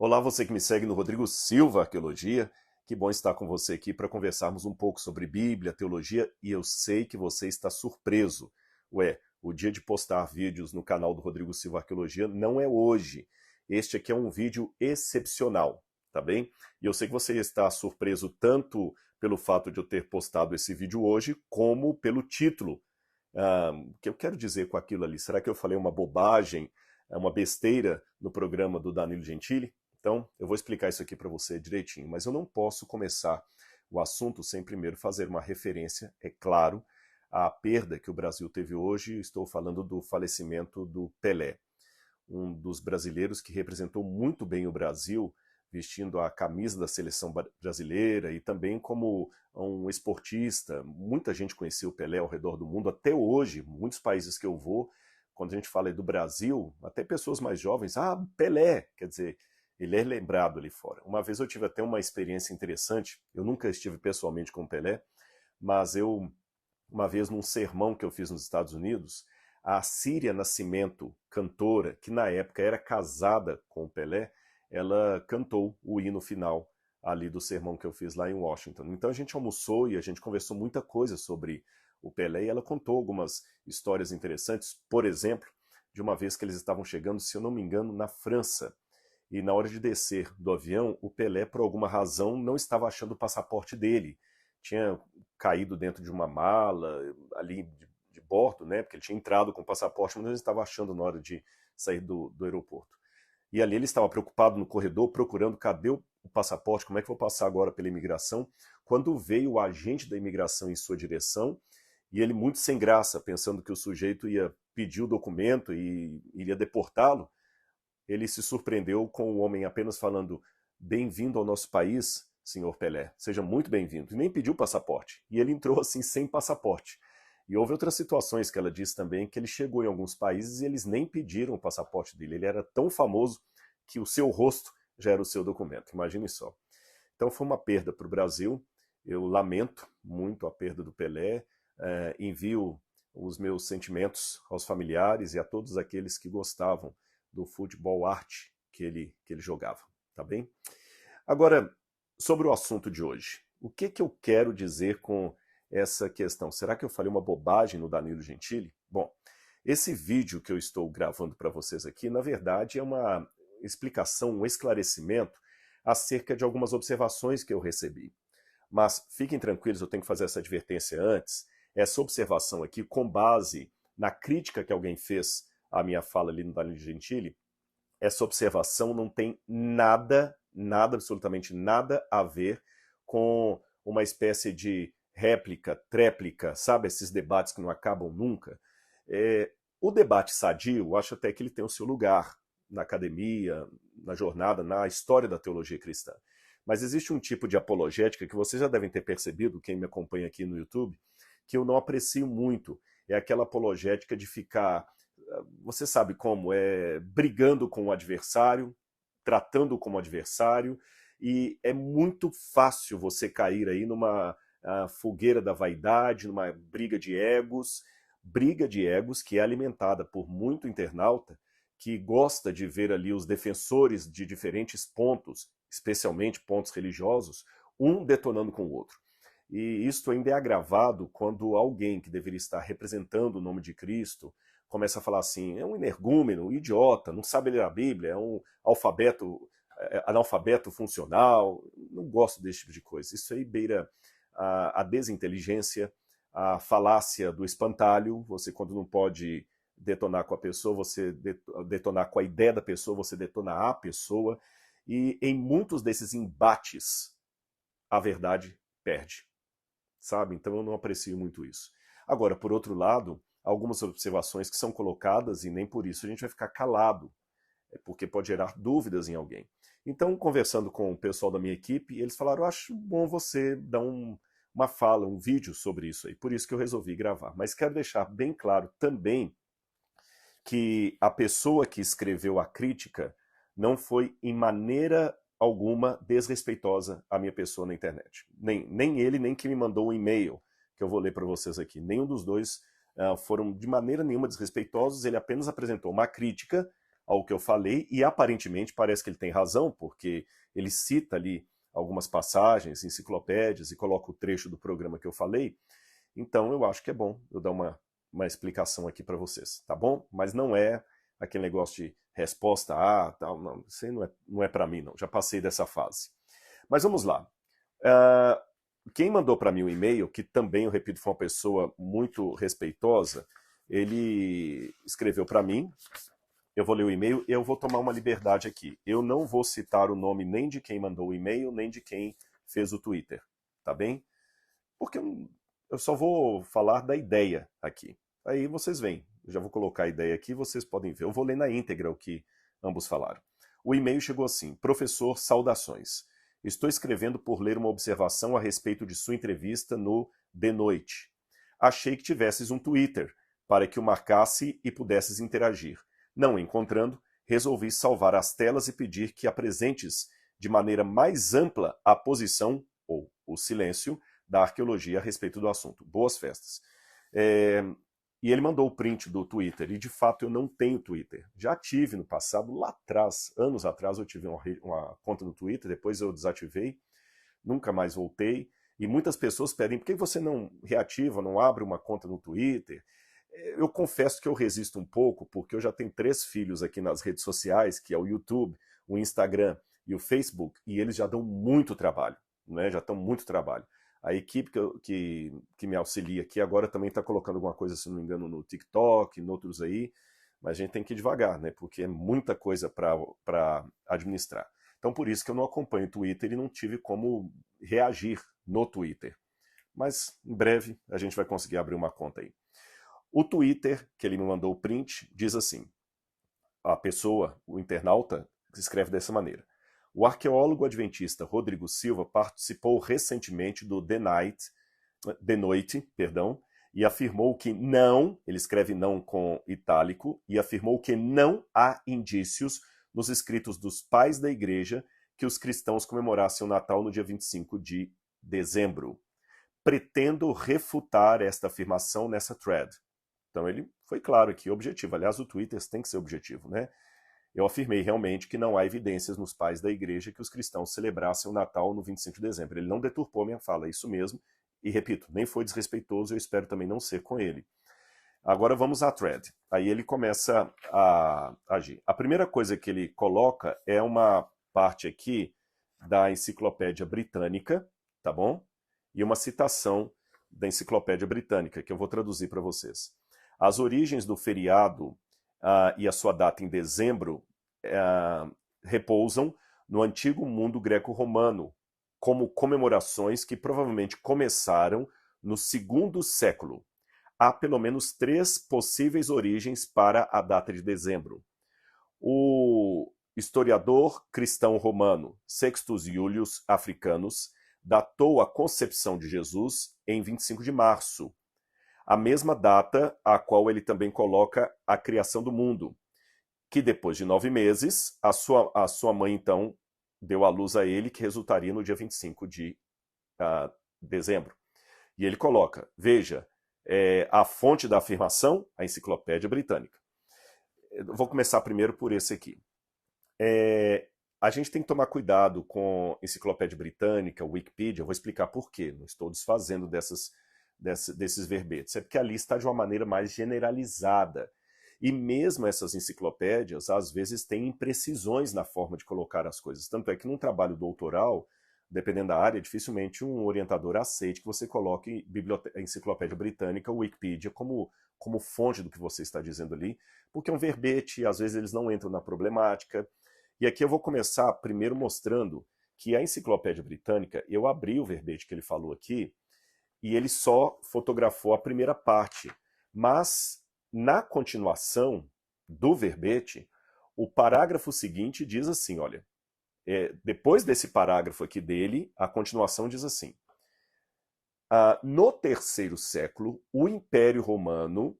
Olá, você que me segue no Rodrigo Silva Arqueologia. Que bom estar com você aqui para conversarmos um pouco sobre Bíblia, teologia, e eu sei que você está surpreso. Ué, o dia de postar vídeos no canal do Rodrigo Silva Arqueologia não é hoje. Este aqui é um vídeo excepcional, tá bem? E eu sei que você está surpreso tanto pelo fato de eu ter postado esse vídeo hoje, como pelo título. O que eu quero dizer com aquilo ali? Será que eu falei uma bobagem, uma besteira no programa do Danilo Gentili? Então, eu vou explicar isso aqui para você direitinho, mas eu não posso começar o assunto sem primeiro fazer uma referência, é claro, à perda que o Brasil teve hoje. Estou falando do falecimento do Pelé, um dos brasileiros que representou muito bem o Brasil, vestindo a camisa da seleção brasileira e também como um esportista. Muita gente conheceu o Pelé ao redor do mundo, até hoje, muitos países que eu vou, quando a gente fala do Brasil, até pessoas mais jovens, Pelé, quer dizer, ele é lembrado ali fora. Uma vez eu tive até uma experiência interessante, eu nunca estive pessoalmente com o Pelé, mas uma vez num sermão que eu fiz nos Estados Unidos, a Síria Nascimento, cantora, que na época era casada com o Pelé, ela cantou o hino final ali do sermão que eu fiz lá em Washington. Então a gente almoçou e a gente conversou muita coisa sobre o Pelé e ela contou algumas histórias interessantes, por exemplo, de uma vez que eles estavam chegando, se eu não me engano, na França. E na hora de descer do avião, o Pelé, por alguma razão, não estava achando o passaporte dele. Tinha caído dentro de uma mala ali de bordo, né? Porque ele tinha entrado com o passaporte, mas ele estava achando na hora de sair do aeroporto. E ali ele estava preocupado no corredor, procurando cadê o passaporte, como é que eu vou passar agora pela imigração, quando veio o agente da imigração em sua direção, e ele muito sem graça, pensando que o sujeito ia pedir o documento e iria deportá-lo, ele se surpreendeu com o homem apenas falando: "Bem-vindo ao nosso país, senhor Pelé, seja muito bem-vindo", e nem pediu passaporte. E ele entrou assim sem passaporte. E houve outras situações que ela disse também, que ele chegou em alguns países e eles nem pediram o passaporte dele. Ele era tão famoso que o seu rosto já era o seu documento, imagine só. Então foi uma perda para o Brasil, eu lamento muito a perda do Pelé, envio os meus sentimentos aos familiares e a todos aqueles que gostavam do futebol arte que ele jogava, tá bem? Agora, sobre o assunto de hoje, o que eu quero dizer com essa questão? Será que eu falei uma bobagem no Danilo Gentili? Bom, esse vídeo que eu estou gravando para vocês aqui, na verdade, é uma explicação, um esclarecimento acerca de algumas observações que eu recebi. Mas fiquem tranquilos, eu tenho que fazer essa advertência antes. Essa observação aqui, com base na crítica que alguém fez à minha fala ali no Danilo Gentili, essa observação não tem nada, nada, absolutamente nada a ver com uma espécie de réplica, tréplica, sabe? Esses debates que não acabam nunca. O debate sadio, eu acho até que ele tem o seu lugar na academia, na jornada, na história da teologia cristã. Mas existe um tipo de apologética que vocês já devem ter percebido, quem me acompanha aqui no YouTube, que eu não aprecio muito. É aquela apologética de ficar, você sabe como, brigando com o adversário, tratando como adversário, e é muito fácil você cair aí numa fogueira da vaidade, numa briga de egos que é alimentada por muito internauta que gosta de ver ali os defensores de diferentes pontos, especialmente pontos religiosos, um detonando com o outro. E isto ainda é agravado quando alguém que deveria estar representando o nome de Cristo começa a falar assim: é um energúmeno, um idiota, não sabe ler a Bíblia, é um analfabeto funcional. Não gosto desse tipo de coisa. Isso aí beira a desinteligência, a falácia do espantalho. Você, quando não pode detonar com a pessoa, você detonar com a ideia da pessoa, você detona a pessoa. E em muitos desses embates, a verdade perde, sabe? Então eu não aprecio muito isso. Agora, por outro lado, algumas observações que são colocadas e nem por isso a gente vai ficar calado, porque pode gerar dúvidas em alguém. Então, conversando com o pessoal da minha equipe, eles falaram: eu acho bom você dar uma fala, um vídeo sobre isso aí, por isso que eu resolvi gravar. Mas quero deixar bem claro também que a pessoa que escreveu a crítica não foi em maneira alguma desrespeitosa à minha pessoa na internet. Nem ele, nem quem me mandou o e-mail, que eu vou ler para vocês aqui. Nenhum dos dois foram de maneira nenhuma desrespeitosos, ele apenas apresentou uma crítica ao que eu falei, e aparentemente parece que ele tem razão, porque ele cita ali algumas passagens, enciclopédias, e coloca o trecho do programa que eu falei. Então eu acho que é bom eu dar uma explicação aqui para vocês, tá bom? Mas não é aquele negócio de resposta A, tal, não, isso aí não é para mim, não. Já passei dessa fase. Mas vamos lá. Quem mandou para mim o e-mail, que também, eu repito, foi uma pessoa muito respeitosa, ele escreveu para mim. Eu vou ler o e-mail e eu vou tomar uma liberdade aqui. Eu não vou citar o nome nem de quem mandou o e-mail, nem de quem fez o Twitter, tá bem? Porque eu só vou falar da ideia aqui. Aí vocês veem. Eu já vou colocar a ideia aqui, vocês podem ver. Eu vou ler na íntegra o que ambos falaram. O e-mail chegou assim: Professor, saudações. Estou escrevendo por ler uma observação a respeito de sua entrevista no De Noite. Achei que tivesses um Twitter, para que o marcasse e pudesses interagir. Não encontrando, resolvi salvar as telas e pedir que apresentes de maneira mais ampla a posição, ou o silêncio, da arqueologia a respeito do assunto. Boas festas. E ele mandou o print do Twitter, e de fato eu não tenho Twitter. Já tive no passado, lá atrás, anos atrás, eu tive uma conta no Twitter, depois eu desativei, nunca mais voltei, e muitas pessoas pedem, por que você não reativa, não abre uma conta no Twitter? Eu confesso que eu resisto um pouco, porque eu já tenho 3 filhos aqui nas redes sociais, que é o YouTube, o Instagram e o Facebook, e eles já dão muito trabalho, né? Já dão muito trabalho. A equipe que me auxilia aqui agora também está colocando alguma coisa, se não me engano, no TikTok, em outros aí, mas a gente tem que ir devagar, né? Porque é muita coisa para administrar. Então por isso que eu não acompanho o Twitter e não tive como reagir no Twitter. Mas em breve a gente vai conseguir abrir uma conta aí. O Twitter, que ele me mandou o print, diz assim: a pessoa, o internauta, escreve dessa maneira. O arqueólogo adventista Rodrigo Silva participou recentemente do The Noite, e afirmou que não, ele escreve não com itálico, e afirmou que não há indícios nos escritos dos pais da igreja que os cristãos comemorassem o Natal no dia 25 de dezembro. Pretendo refutar esta afirmação nessa thread. Então ele foi claro aqui, objetivo. Aliás, o Twitter tem que ser objetivo, né? Eu afirmei realmente que não há evidências nos pais da igreja que os cristãos celebrassem o Natal no 25 de dezembro. Ele não deturpou minha fala, é isso mesmo. E repito, nem foi desrespeitoso, eu espero também não ser com ele. Agora vamos à thread. Aí ele começa a agir. A primeira coisa que ele coloca é uma parte aqui da Enciclopédia Britânica, tá bom? E uma citação da Enciclopédia Britânica, que eu vou traduzir para vocês. As origens do feriado e a sua data em dezembro repousam no antigo mundo greco-romano, como comemorações que provavelmente começaram no 2º século. Há pelo menos 3 possíveis origens para a data de dezembro. O historiador cristão romano Sextus Iulius Africanus datou a concepção de Jesus em 25 de março, a mesma data a qual ele também coloca a criação do mundo, que depois de 9 meses, a sua mãe então deu à luz a ele, que resultaria no dia 25 de dezembro. E ele coloca, veja, a fonte da afirmação, a Enciclopédia Britânica. Eu vou começar primeiro por esse aqui. A gente tem que tomar cuidado com a Enciclopédia Britânica, Wikipedia, eu vou explicar por quê, não estou desfazendo desses verbetes, é porque ali está de uma maneira mais generalizada. E mesmo essas enciclopédias, às vezes, têm imprecisões na forma de colocar as coisas. Tanto é que num trabalho doutoral, dependendo da área, dificilmente um orientador aceite que você coloque a Enciclopédia Britânica, Wikipedia, como fonte do que você está dizendo ali, porque é um verbete, às vezes eles não entram na problemática. E aqui eu vou começar primeiro mostrando que a Enciclopédia Britânica, eu abri o verbete que ele falou aqui, e ele só fotografou a primeira parte. Mas, na continuação do verbete, o parágrafo seguinte diz assim, olha, depois desse parágrafo aqui dele, a continuação diz assim: no 3º século, o Império Romano,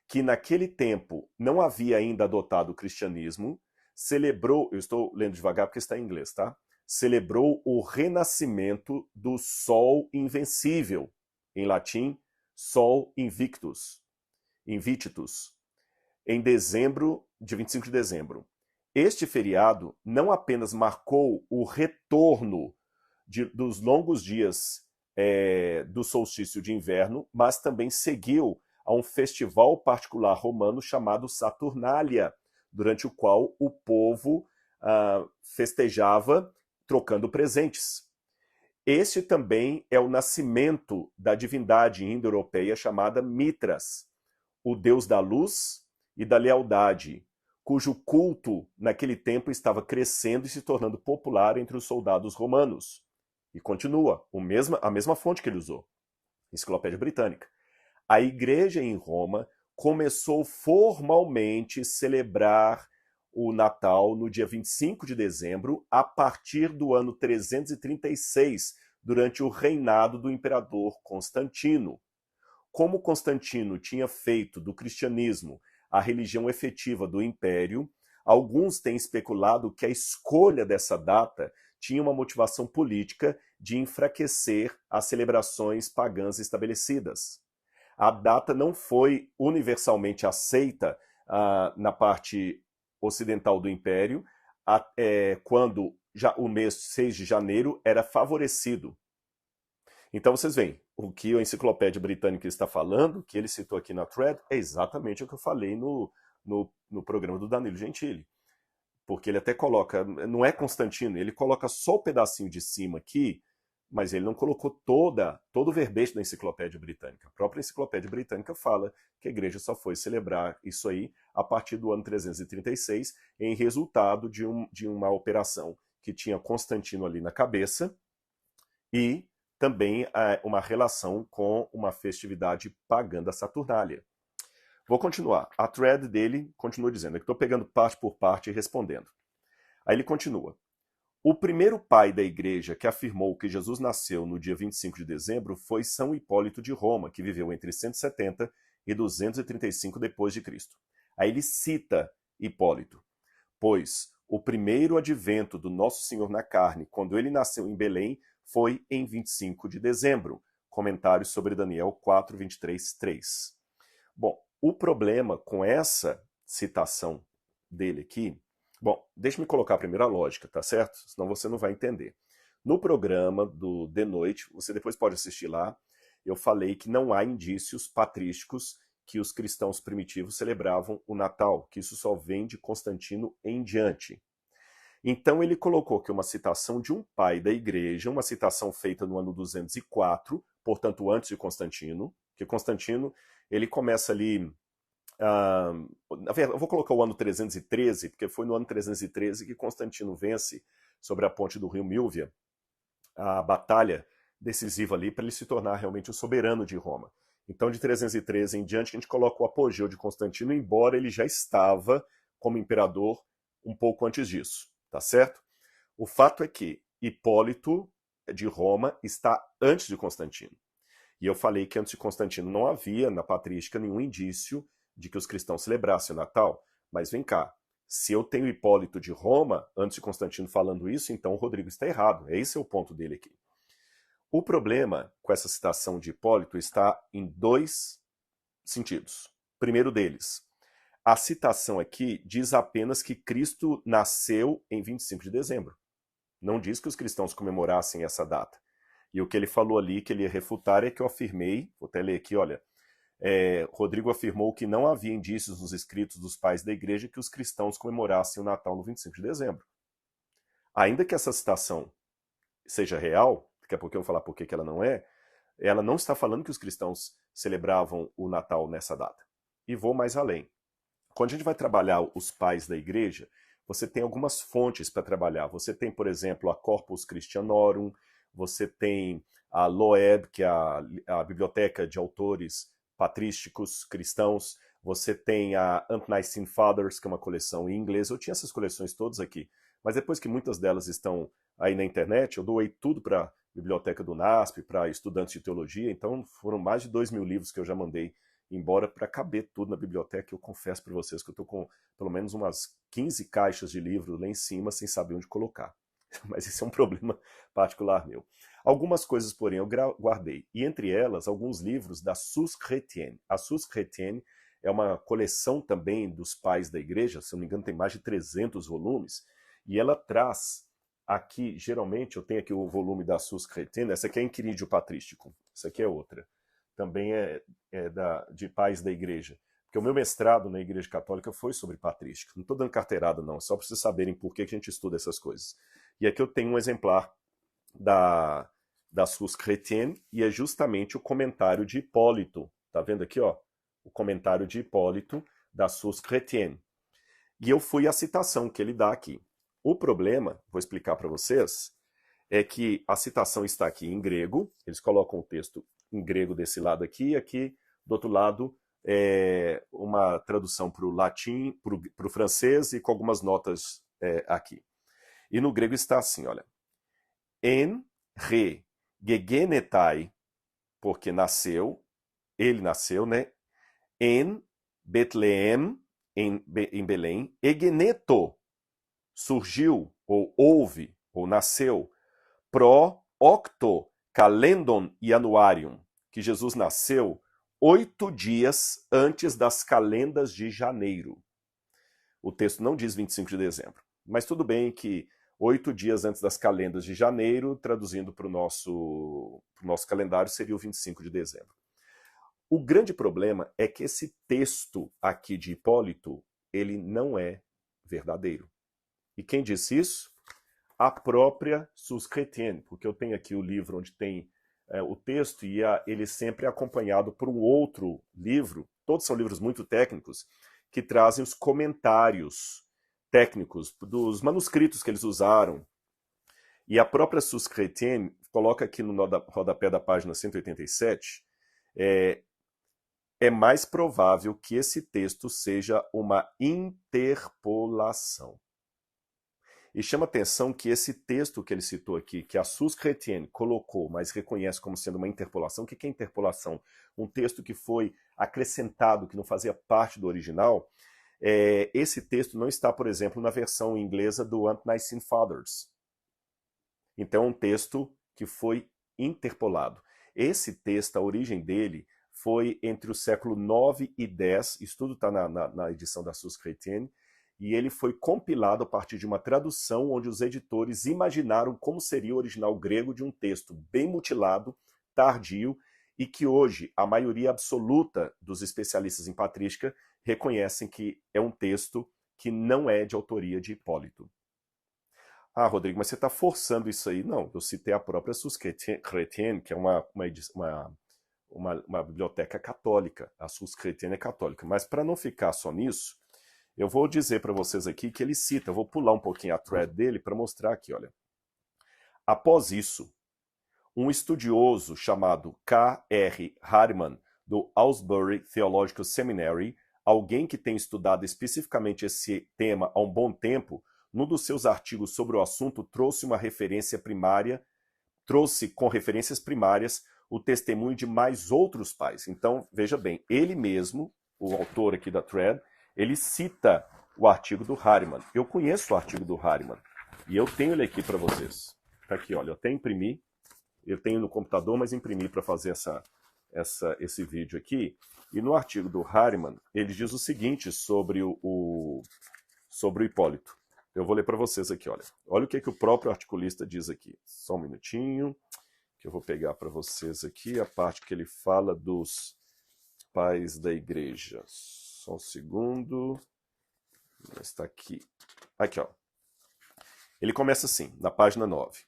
que naquele tempo não havia ainda adotado o cristianismo, celebrou, eu estou lendo devagar porque está em inglês, tá? Celebrou o renascimento do Sol Invencível, em latim, Sol Invictus, em dezembro dia 25 de dezembro. Este feriado não apenas marcou o retorno dos longos dias do solstício de inverno, mas também seguiu a um festival particular romano chamado Saturnália, durante o qual o povo festejava trocando presentes. Este também é o nascimento da divindade indo-europeia chamada Mitras, o deus da luz e da lealdade, cujo culto naquele tempo estava crescendo e se tornando popular entre os soldados romanos. E continua, a mesma fonte que ele usou, Enciclopédia Britânica. A igreja em Roma começou formalmente a celebrar o Natal no dia 25 de dezembro, a partir do ano 336, durante o reinado do imperador Constantino. Como Constantino tinha feito do cristianismo a religião efetiva do império, alguns têm especulado que a escolha dessa data tinha uma motivação política de enfraquecer as celebrações pagãs estabelecidas. A data não foi universalmente aceita na parte ocidental do Império, quando já o mês 6 de janeiro era favorecido. Então vocês veem, o que a Enciclopédia Britânica está falando, que ele citou aqui na thread, é exatamente o que eu falei no programa do Danilo Gentili. Porque ele até coloca, não é Constantino, ele coloca só o pedacinho de cima aqui, mas ele não colocou todo o verbete da Enciclopédia Britânica. A própria Enciclopédia Britânica fala que a igreja só foi celebrar isso aí a partir do ano 336, em resultado de uma operação que tinha Constantino ali na cabeça e também uma relação com uma festividade pagã da Saturnália. Vou continuar. A thread dele continua dizendo, que estou pegando parte por parte e respondendo. Aí ele continua. O primeiro pai da igreja que afirmou que Jesus nasceu no dia 25 de dezembro foi São Hipólito de Roma, que viveu entre 170 e 235 depois de Cristo. Aí ele cita Hipólito, pois o primeiro advento do Nosso Senhor na carne, quando ele nasceu em Belém, foi em 25 de dezembro. Comentários sobre Daniel 4, 23, 3. Bom, o problema com essa citação dele aqui... Bom, deixa-me colocar primeiro a lógica, tá certo? Senão você não vai entender. No programa do De Noite, você depois pode assistir lá, eu falei que não há indícios patrísticos que os cristãos primitivos celebravam o Natal, que isso só vem de Constantino em diante. Então ele colocou aqui uma citação de um pai da igreja, uma citação feita no ano 204, portanto antes de Constantino, que Constantino ele começa ali... eu vou colocar o ano 313, porque foi no ano 313 que Constantino vence sobre a ponte do rio Milvia, a batalha decisiva ali para ele se tornar realmente o soberano de Roma. Então de 313 em diante a gente coloca o apogeu de Constantino, embora ele já estava como imperador um pouco antes disso, tá certo? O fato é que Hipólito de Roma está antes de Constantino. E eu falei que antes de Constantino não havia na patrística nenhum indício de que os cristãos celebrassem o Natal. Mas vem cá, se eu tenho Hipólito de Roma, antes de Constantino falando isso, então o Rodrigo está errado. Esse é o ponto dele aqui. O problema com essa citação de Hipólito está em dois sentidos. Primeiro deles, a citação aqui diz apenas que Cristo nasceu em 25 de dezembro. Não diz que os cristãos comemorassem essa data. E o que ele falou ali, que ele ia refutar, é que eu afirmei, vou até ler aqui, olha, Rodrigo afirmou que não havia indícios nos escritos dos pais da igreja que os cristãos comemorassem o Natal no 25 de dezembro. Ainda que essa citação seja real, daqui a pouco eu vou falar por que ela não está falando que os cristãos celebravam o Natal nessa data. E vou mais além. Quando a gente vai trabalhar os pais da igreja, você tem algumas fontes para trabalhar. Você tem, por exemplo, a Corpus Christianorum, você tem a Loeb, que é a biblioteca de autores patrísticos cristãos, você tem a Ant-Nicene Fathers, que é uma coleção em inglês. Eu tinha essas coleções todas aqui, mas depois que muitas delas estão aí na internet, eu doei tudo para a biblioteca do NASP, para estudantes de teologia, então foram mais de 2.000 livros que eu já mandei embora para caber tudo na biblioteca. Eu confesso para vocês que eu estou com pelo menos umas 15 caixas de livros lá em cima sem saber onde colocar. Mas esse é um problema particular meu. Algumas coisas, porém, eu guardei. E entre elas, alguns livros da Suze Chrétienne. A Suze Chrétienne é uma coleção também dos pais da igreja, se não me engano tem mais de 300 volumes, e ela traz aqui, geralmente, eu tenho aqui o volume da Sus Chrétienne, essa aqui é Inquirídio Patrístico, essa aqui é outra, também é de pais da igreja, porque o meu mestrado na igreja católica foi sobre patrística, não estou dando carteirada não, só para vocês saberem por que a gente estuda essas coisas. E aqui eu tenho um exemplar da Sus Chrétienne, e é justamente o comentário de Hipólito. Tá vendo aqui, ó? O comentário de Hipólito da Sus Chrétienne. E eu fui a citação que ele dá aqui. O problema, vou explicar para vocês, é que a citação está aqui em grego, eles colocam o texto em grego desse lado aqui, e aqui do outro lado uma tradução para o latim, para o francês, e com algumas notas aqui. E no grego está assim, olha. En re gegenetai, porque nasceu, ele nasceu, né? En Betlehem, em Belém, egeneto, surgiu, ou houve, ou nasceu, pro octo calendon ianuarium, que Jesus nasceu 8 dias antes das calendas de janeiro. O texto não diz 25 de dezembro, mas tudo bem que 8 dias antes das calendas de janeiro, traduzindo para o nosso calendário, seria o 25 de dezembro. O grande problema é que esse texto aqui de Hipólito, ele não é verdadeiro. E quem disse isso? A própria Sus Chrétienne, porque eu tenho aqui o livro onde tem o texto e ele sempre é acompanhado por um outro livro, todos são livros muito técnicos, que trazem os comentários técnicos dos manuscritos que eles usaram. E a própria Sus Chrétienne coloca aqui no rodapé da página 187, é mais provável que esse texto seja uma interpolação. E chama atenção que esse texto que ele citou aqui, que a Sus Chrétienne colocou, mas reconhece como sendo uma interpolação, o que é interpolação? Um texto que foi acrescentado, que não fazia parte do original. Esse texto não está, por exemplo, na versão inglesa do Ant-Nicene Fathers. Então é um texto que foi interpolado. Esse texto, a origem dele, foi entre o século 9 e 10, isso tudo está na edição da Sus Chrétienne, e ele foi compilado a partir de uma tradução onde os editores imaginaram como seria o original grego de um texto bem mutilado, tardio, e que hoje a maioria absoluta dos especialistas em patrística reconhecem que é um texto que não é de autoria de Hipólito. Ah, Rodrigo, mas você está forçando isso aí. Não, eu citei a própria Sus Chrétienne, que é uma biblioteca católica. A Sus Chrétienne é católica. Mas para não ficar só nisso, eu vou dizer para vocês aqui que ele cita, eu vou pular um pouquinho a thread dele para mostrar aqui, olha. Após isso, um estudioso chamado K.R. Harriman, do Aylesbury Theological Seminary, alguém que tem estudado especificamente esse tema há um bom tempo, num dos seus artigos sobre o assunto, trouxe com referências primárias o testemunho de mais outros pais. Então, veja bem, ele mesmo, o autor aqui da thread, ele cita o artigo do Harriman. Eu conheço o artigo do Harriman e eu tenho ele aqui para vocês. Tá aqui, olha, eu até imprimi. Eu tenho no computador, mas imprimi para fazer esse vídeo aqui. E no artigo do Harriman, ele diz o seguinte sobre o Hipólito. Eu vou ler para vocês aqui, olha. Olha o que o próprio articulista diz aqui. Só um minutinho, que eu vou pegar para vocês aqui a parte que ele fala dos pais da igreja. Só um segundo. Está aqui. Aqui, ó. Ele começa assim, na página 9.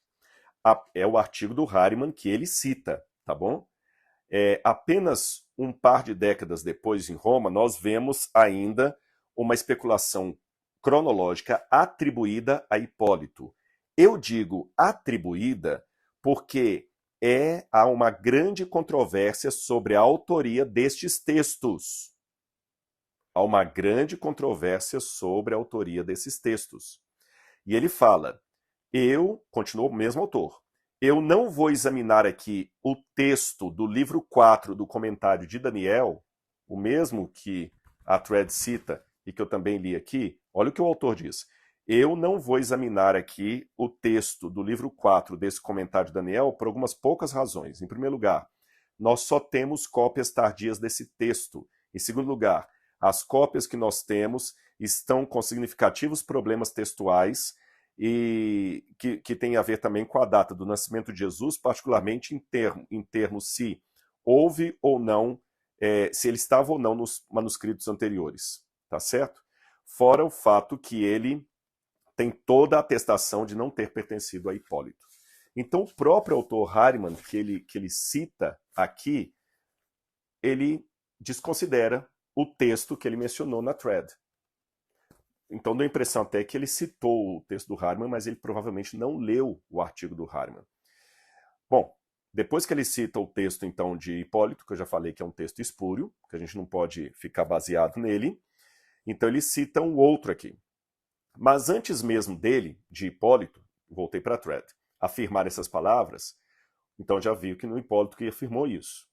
É o artigo do Harriman que ele cita, tá bom? Apenas um par de décadas depois, em Roma, nós vemos ainda uma especulação cronológica atribuída a Hipólito. Eu digo atribuída porque há uma grande controvérsia sobre a autoria destes textos. Há uma grande controvérsia sobre a autoria desses textos. E ele fala, continua o mesmo autor, eu não vou examinar aqui o texto do livro 4 do comentário de Daniel, o mesmo que a thread cita e que eu também li aqui. Olha o que o autor diz. Eu não vou examinar aqui o texto do livro 4 desse comentário de Daniel por algumas poucas razões. Em primeiro lugar, nós só temos cópias tardias desse texto. Em segundo lugar, As cópias que nós temos estão com significativos problemas textuais e que tem a ver também com a data do nascimento de Jesus, particularmente em termos se houve ou não, se ele estava ou não nos manuscritos anteriores, tá certo? Fora o fato que ele tem toda a atestação de não ter pertencido a Hipólito. Então, o próprio autor Harriman, que ele cita aqui, ele desconsidera o texto que ele mencionou na thread. Então, dá a impressão até que ele citou o texto do Harriman, mas ele provavelmente não leu o artigo do Harriman. Bom, depois que ele cita o texto, então, de Hipólito, que eu já falei que é um texto espúrio, que a gente não pode ficar baseado nele, então ele cita um outro aqui. Mas antes mesmo dele, de Hipólito, voltei para a thread, afirmar essas palavras, então já viu que no Hipólito que afirmou isso.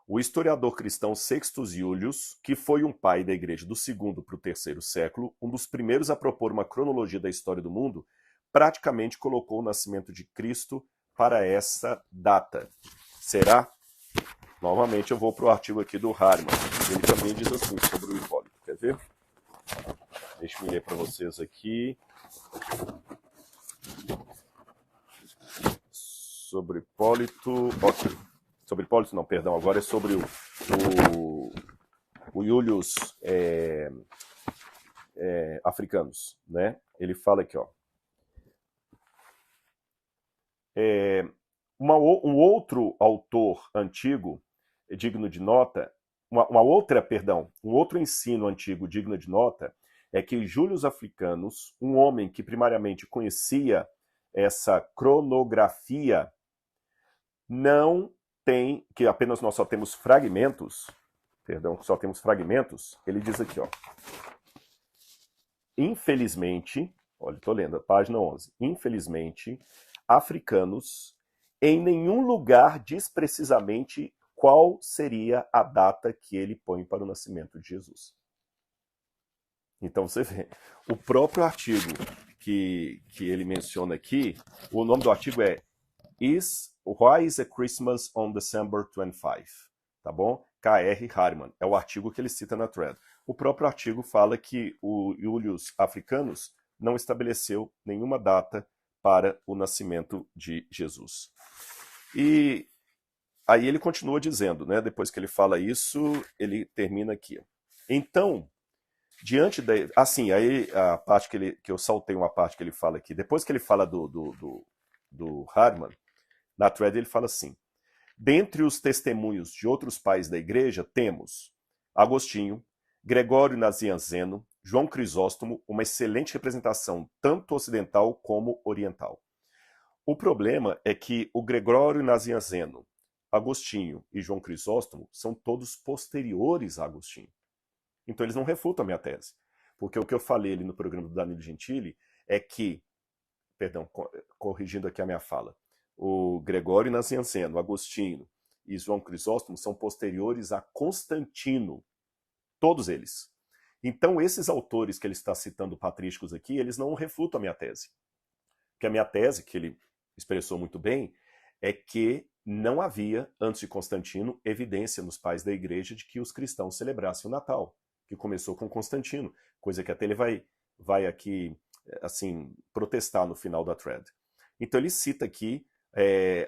O historiador cristão Sextus Iulius, que foi um pai da igreja do 2º para o 3º século, um dos primeiros a propor uma cronologia da história do mundo, praticamente colocou o nascimento de Cristo para essa data. Será? Novamente eu vou para o artigo aqui do Harriman. Ele também diz assim sobre o Hipólito. Quer ver? Deixa eu ler para vocês aqui. Sobre Hipólito... Ok. Sobre Hipólito não, perdão. Agora é sobre o Iulius Africanus, né? Ele fala aqui, ó. Um outro autor antigo, digno de nota, um outro ensino antigo digno de nota, é que Julius Africanus, um homem que primariamente conhecia essa cronografia, não tem, que apenas nós só temos fragmentos, ele diz aqui, ó. Infelizmente, olha, estou lendo a página 11, infelizmente, Africanus em nenhum lugar diz precisamente qual seria a data que ele põe para o nascimento de Jesus. Então você vê, o próprio artigo que ele menciona aqui, o nome do artigo é Why is a Christmas on December 25? Tá bom? K.R. Harriman. É o artigo que ele cita na thread. O próprio artigo fala que o Iulius Africanus não estabeleceu nenhuma data para o nascimento de Jesus. E aí ele continua dizendo, né? Depois que ele fala isso, ele termina aqui. Então, diante da... Assim, aí a parte que eu saltei uma parte que ele fala aqui. Depois que ele fala do Harriman, na thread ele fala assim: dentre os testemunhos de outros pais da igreja, temos Agostinho, Gregório Nazianzeno, João Crisóstomo, uma excelente representação tanto ocidental como oriental. O problema é que o Gregório Nazianzeno, Agostinho e João Crisóstomo são todos posteriores a Agostinho. Então eles não refutam a minha tese. Porque o que eu falei ali no programa do Danilo Gentili é que, perdão, corrigindo aqui a minha fala, o Gregório Nazianzeno, Agostinho e João Crisóstomo são posteriores a Constantino. Todos eles. Então, esses autores que ele está citando patrísticos aqui, eles não refutam a minha tese. Porque a minha tese, que ele expressou muito bem, é que não havia, antes de Constantino, evidência nos pais da igreja de que os cristãos celebrassem o Natal, que começou com Constantino, coisa que até ele vai aqui, assim, protestar no final da thread. Então, ele cita aqui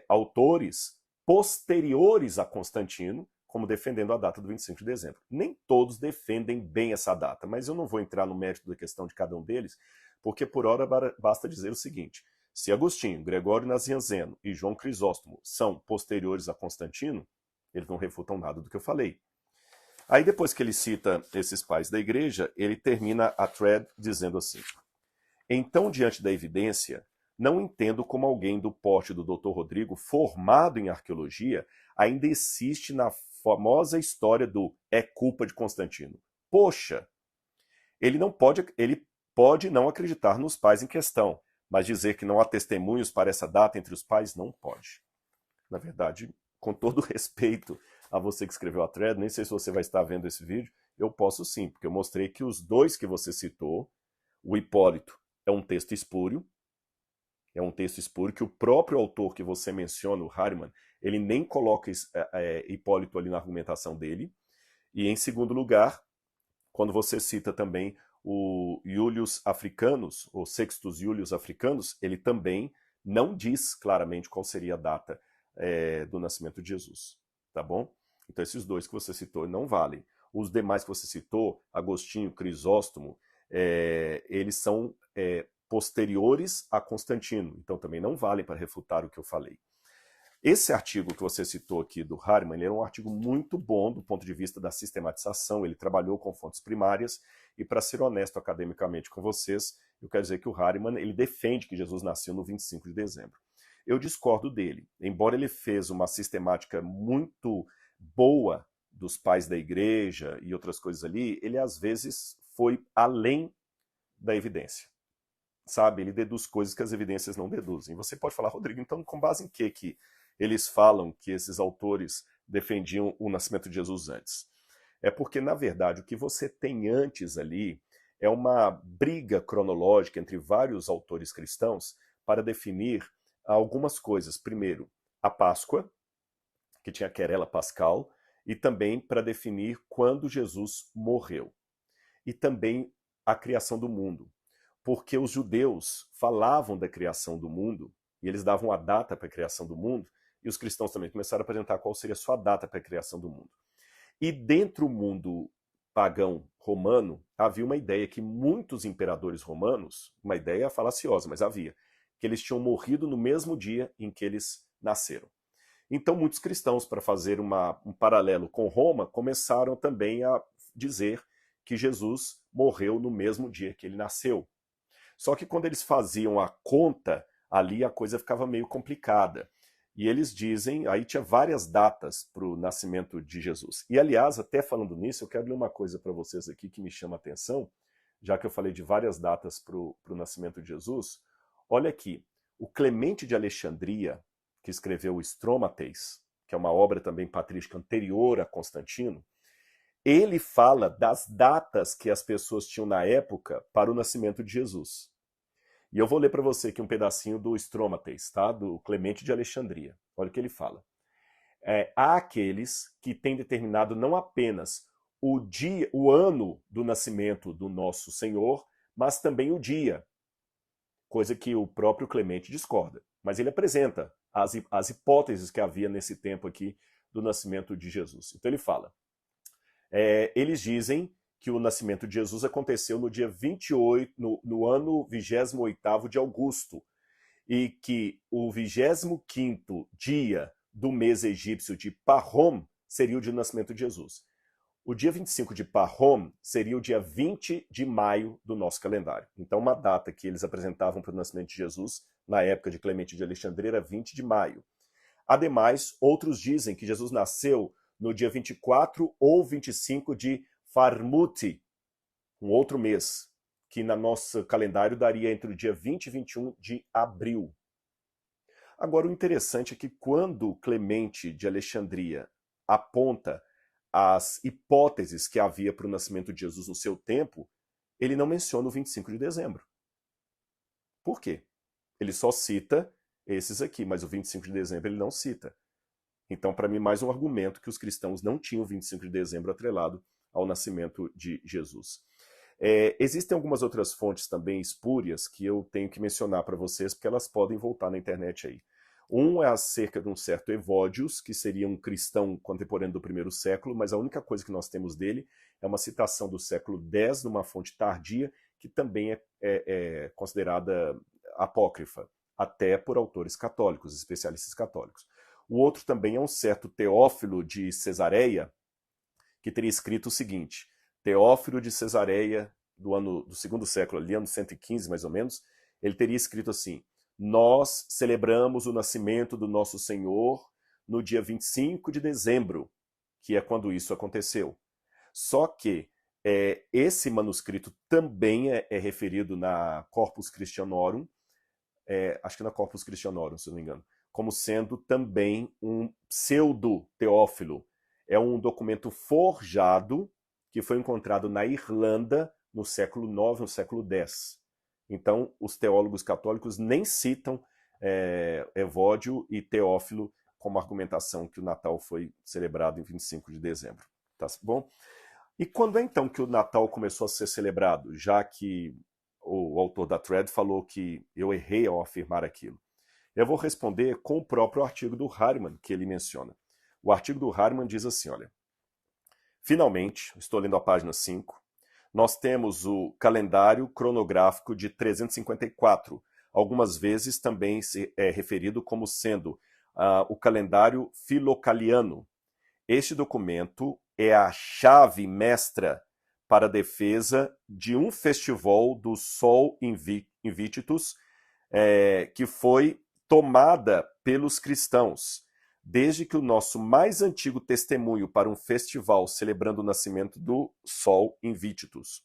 autores posteriores a Constantino, como defendendo a data do 25 de dezembro. Nem todos defendem bem essa data, mas eu não vou entrar no mérito da questão de cada um deles, porque por hora basta dizer o seguinte: se Agostinho, Gregório Nazianzeno e João Crisóstomo são posteriores a Constantino, eles não refutam nada do que eu falei. Aí depois que ele cita esses pais da igreja, ele termina a thread dizendo assim: então, diante da evidência, não entendo como alguém do porte do Dr. Rodrigo, formado em arqueologia, ainda insiste na famosa história do é culpa de Constantino. Poxa, ele pode não acreditar nos pais em questão, mas dizer que não há testemunhos para essa data entre os pais não pode. Na verdade, com todo respeito a você que escreveu a thread, nem sei se você vai estar vendo esse vídeo, eu posso sim, porque eu mostrei que os dois que você citou, o Hipólito é um texto espúrio, que o próprio autor que você menciona, o Harriman, ele nem coloca Hipólito ali na argumentação dele. E em segundo lugar, quando você cita também o Iulius Africanus, ou Sextus Iulius Africanus, ele também não diz claramente qual seria a data do nascimento de Jesus, tá bom? Então esses dois que você citou não valem. Os demais que você citou, Agostinho, Crisóstomo, eles são posteriores a Constantino, então também não valem para refutar o que eu falei. Esse artigo que você citou aqui do Harriman, ele é um artigo muito bom do ponto de vista da sistematização, ele trabalhou com fontes primárias, e para ser honesto academicamente com vocês, eu quero dizer que o Harriman, ele defende que Jesus nasceu no 25 de dezembro. Eu discordo dele, embora ele fez uma sistemática muito boa dos pais da igreja e outras coisas ali, ele às vezes foi além da evidência. Sabe, ele deduz coisas que as evidências não deduzem. Você pode falar, Rodrigo, então com base em que eles falam que esses autores defendiam o nascimento de Jesus antes? É porque, na verdade, o que você tem antes ali é uma briga cronológica entre vários autores cristãos para definir algumas coisas. Primeiro, a Páscoa, que tinha a querela pascal, e também para definir quando Jesus morreu. E também a criação do mundo. Porque os judeus falavam da criação do mundo, e eles davam a data para a criação do mundo, e os cristãos também começaram a apresentar qual seria a sua data para a criação do mundo. E dentro do mundo pagão romano, havia uma ideia que muitos imperadores romanos, uma ideia falaciosa, mas havia, que eles tinham morrido no mesmo dia em que eles nasceram. Então muitos cristãos, para fazer um paralelo com Roma, começaram também a dizer que Jesus morreu no mesmo dia que ele nasceu. Só que quando eles faziam a conta, ali a coisa ficava meio complicada. E eles dizem, aí tinha várias datas para o nascimento de Jesus. E aliás, até falando nisso, eu quero ler uma coisa para vocês aqui que me chama a atenção, já que eu falei de várias datas para o nascimento de Jesus. Olha aqui, o Clemente de Alexandria, que escreveu o Stromatias, que é uma obra também patrística anterior a Constantino, ele fala das datas que as pessoas tinham na época para o nascimento de Jesus. E eu vou ler para você aqui um pedacinho do Stromatias, tá? Do Clemente de Alexandria. Olha o que ele fala. Há aqueles que têm determinado não apenas o dia, o ano do nascimento do nosso Senhor, mas também o dia, coisa que o próprio Clemente discorda. Mas ele apresenta as hipóteses que havia nesse tempo aqui do nascimento de Jesus. Então ele fala, eles dizem que o nascimento de Jesus aconteceu no dia 28, no ano 28º de Augusto, e que o 25º dia do mês egípcio de Parrom seria o dia do nascimento de Jesus. O dia 25 de Parrom seria o dia 20 de maio do nosso calendário. Então, uma data que eles apresentavam para o nascimento de Jesus, na época de Clemente de Alexandria, era 20 de maio. Ademais, outros dizem que Jesus nasceu no dia 24 ou 25 de Farmuti, um outro mês, que no nosso calendário daria entre o dia 20 e 21 de abril. Agora, o interessante é que quando Clemente de Alexandria aponta as hipóteses que havia para o nascimento de Jesus no seu tempo, ele não menciona o 25 de dezembro. Por quê? Ele só cita esses aqui, mas o 25 de dezembro ele não cita. Então, para mim, mais um argumento que os cristãos não tinham 25 de dezembro atrelado ao nascimento de Jesus. Existem algumas outras fontes também espúrias que eu tenho que mencionar para vocês, porque elas podem voltar na internet aí. Um é acerca de um certo Evódios, que seria um cristão contemporâneo do primeiro século, mas a única coisa que nós temos dele é uma citação do século X, numa fonte tardia, que também é considerada apócrifa, até por autores católicos, especialistas católicos. O outro também é um certo Teófilo de Cesareia, que teria escrito o seguinte: Teófilo de Cesareia, do segundo século, ali, ano 115 mais ou menos, ele teria escrito assim: nós celebramos o nascimento do nosso Senhor no dia 25 de dezembro, que é quando isso aconteceu. Só que esse manuscrito também é referido na Corpus Christianorum, acho que na Corpus Christianorum, se não me engano, como sendo também um pseudo-Teófilo. É um documento forjado que foi encontrado na Irlanda no século IX, no século X. Então, os teólogos católicos nem citam Evódio e Teófilo como argumentação que o Natal foi celebrado em 25 de dezembro. Tá bom? E quando é então que o Natal começou a ser celebrado? Já que o autor da thread falou que eu errei ao afirmar aquilo. Eu vou responder com o próprio artigo do Harriman que ele menciona. O artigo do Harriman diz assim, olha, finalmente, estou lendo a página 5, nós temos o calendário cronográfico de 354, algumas vezes também é referido como sendo o calendário filocaliano. Este documento é a chave mestra para a defesa de um festival do Sol Invictus que foi tomada pelos cristãos, desde que o nosso mais antigo testemunho para um festival celebrando o nascimento do Sol Invictus.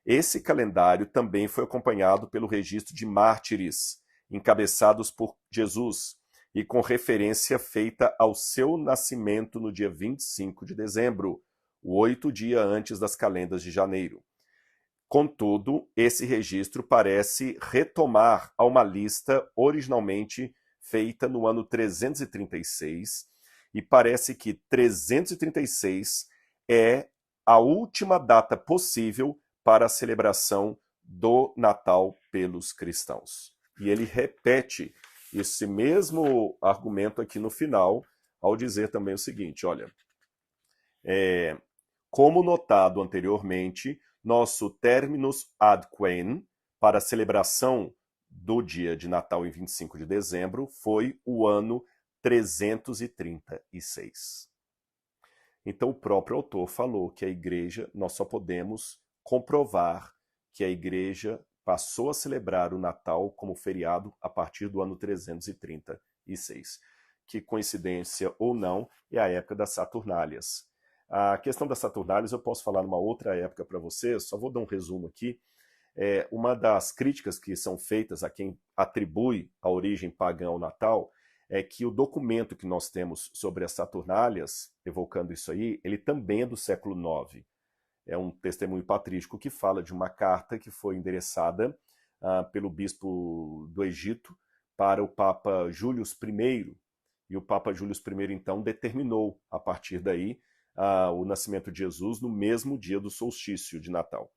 Esse calendário também foi acompanhado pelo registro de mártires, encabeçados por Jesus, e com referência feita ao seu nascimento no dia 25 de dezembro, 8 dias antes das calendas de janeiro. Contudo, esse registro parece retomar a uma lista originalmente feita no ano 336, e parece que 336 é a última data possível para a celebração do Natal pelos cristãos. E ele repete esse mesmo argumento aqui no final, ao dizer também o seguinte, olha, como notado anteriormente, nosso terminus ad quem, para a celebração do dia de Natal em 25 de dezembro, foi o ano 336. Então o próprio autor falou que a igreja, nós só podemos comprovar que a igreja passou a celebrar o Natal como feriado a partir do ano 336. Que coincidência ou não, é a época das Saturnálias. A questão das Saturnálias eu posso falar numa outra época para vocês, só vou dar um resumo aqui. Uma das críticas que são feitas a quem atribui a origem pagã ao Natal é que o documento que nós temos sobre as Saturnálias, evocando isso aí, ele também é do século IX. É um testemunho patrístico que fala de uma carta que foi endereçada pelo bispo do Egito para o Papa Július I, e o Papa Július I, então, determinou, a partir daí, o nascimento de Jesus no mesmo dia do solstício de Natal,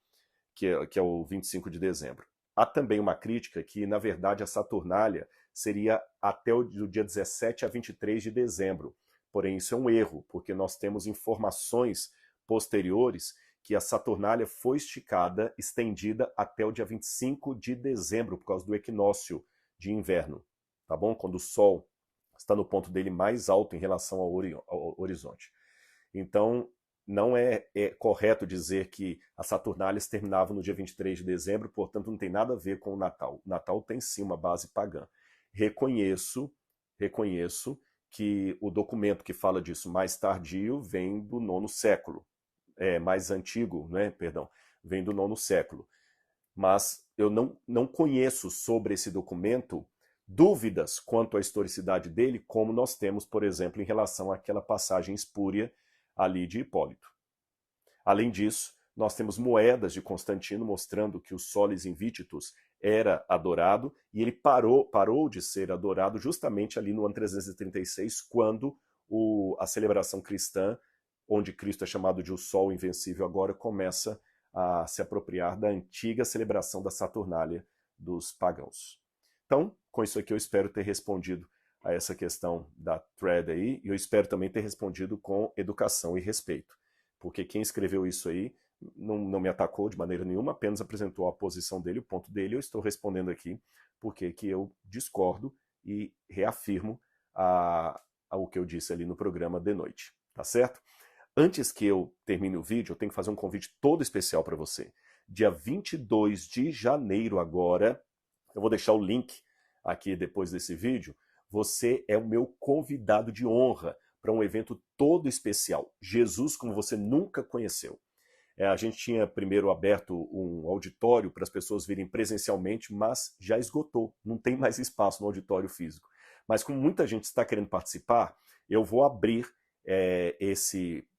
que é o 25 de dezembro. Há também uma crítica que, na verdade, a Saturnália seria até o dia 17 a 23 de dezembro. Porém, isso é um erro, porque nós temos informações posteriores que a Saturnália foi estendida até o dia 25 de dezembro, por causa do equinócio de inverno, tá bom? Quando o Sol está no ponto dele mais alto em relação ao horizonte. Então, não é correto dizer que as Saturnálias terminavam no dia 23 de dezembro, portanto não tem nada a ver com o Natal. O Natal tem sim uma base pagã. Reconheço que o documento que fala disso mais tardio vem do IX século. Mais antigo, né? Perdão, vem do IX século. Mas eu não conheço sobre esse documento dúvidas quanto à historicidade dele, como nós temos, por exemplo, em relação àquela passagem espúria ali de Hipólito. Além disso, nós temos moedas de Constantino mostrando que o Solis Invictus era adorado, e ele parou de ser adorado justamente ali no ano 336, quando a celebração cristã, onde Cristo é chamado de o Sol Invencível agora, começa a se apropriar da antiga celebração da Saturnália dos pagãos. Então, com isso aqui eu espero ter respondido a essa questão da thread aí, e eu espero também ter respondido com educação e respeito, porque quem escreveu isso aí não me atacou de maneira nenhuma, apenas apresentou a posição dele, o ponto dele, eu estou respondendo aqui porque que eu discordo e reafirmo o que eu disse ali no programa de noite, tá certo? Antes que eu termine o vídeo, eu tenho que fazer um convite todo especial para você. Dia 22 de janeiro agora, eu vou deixar o link aqui depois desse vídeo, você é o meu convidado de honra para um evento todo especial. Jesus como você nunca conheceu. A gente tinha primeiro aberto um auditório para as pessoas virem presencialmente, mas já esgotou, não tem mais espaço no auditório físico. Mas como muita gente está querendo participar, eu vou abrir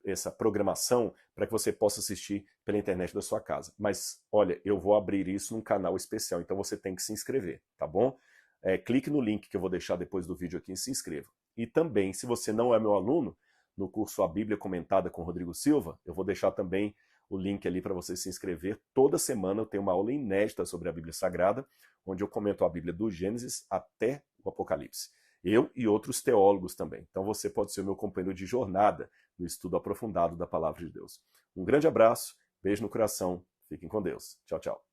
essa programação para que você possa assistir pela internet da sua casa. Mas, olha, eu vou abrir isso num canal especial, então você tem que se inscrever, tá bom? Clique no link que eu vou deixar depois do vídeo aqui e se inscreva. E também, se você não é meu aluno, no curso A Bíblia Comentada com Rodrigo Silva, eu vou deixar também o link ali para você se inscrever. Toda semana eu tenho uma aula inédita sobre a Bíblia Sagrada, onde eu comento a Bíblia do Gênesis até o Apocalipse. Eu e outros teólogos também. Então você pode ser o meu companheiro de jornada no estudo aprofundado da Palavra de Deus. Um grande abraço, beijo no coração, fiquem com Deus. Tchau, tchau.